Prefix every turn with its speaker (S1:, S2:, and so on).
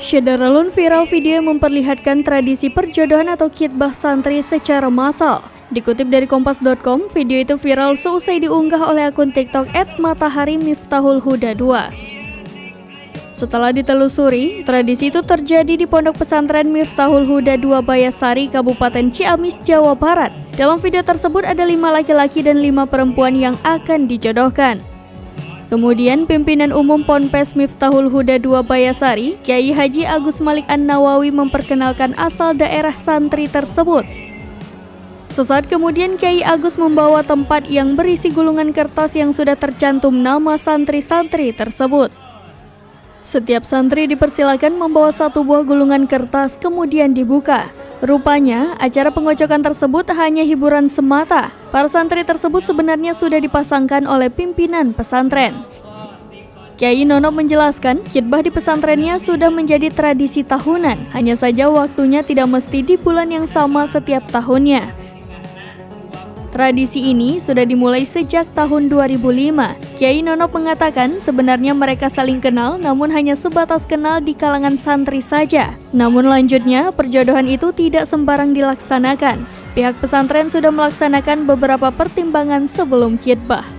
S1: Syederalun viral video yang memperlihatkan tradisi perjodohan atau khitbah santri secara massal. Dikutip dari kompas.com, video itu viral seusai diunggah oleh akun TikTok @matahari_miftahul_huda 2. Setelah ditelusuri, tradisi itu terjadi di Pondok Pesantren Miftahul Huda 2 Bayasari, Kabupaten Ciamis, Jawa Barat. Dalam video tersebut ada 5 laki-laki dan 5 perempuan yang akan dijodohkan. Kemudian pimpinan umum Ponpes Miftahul Huda 2 Bayasari, Kyai Haji Agus Malik An-Nawawi memperkenalkan asal daerah santri tersebut. Sesaat kemudian Kyai Agus membawa tempat yang berisi gulungan kertas yang sudah tercantum nama santri-santri tersebut. Setiap santri dipersilakan membawa 1 buah gulungan kertas kemudian dibuka. Rupanya, acara pengocokan tersebut hanya hiburan semata. Para santri tersebut sebenarnya sudah dipasangkan oleh pimpinan pesantren. Kyai Nono menjelaskan, khitbah di pesantrennya sudah menjadi tradisi tahunan, hanya saja waktunya tidak mesti di bulan yang sama setiap tahunnya. Tradisi ini sudah dimulai sejak tahun 2005. Kyai Nono mengatakan sebenarnya mereka saling kenal namun hanya sebatas kenal di kalangan santri saja. Namun lanjutnya perjodohan itu tidak sembarang dilaksanakan. Pihak pesantren sudah melaksanakan beberapa pertimbangan sebelum khitbah.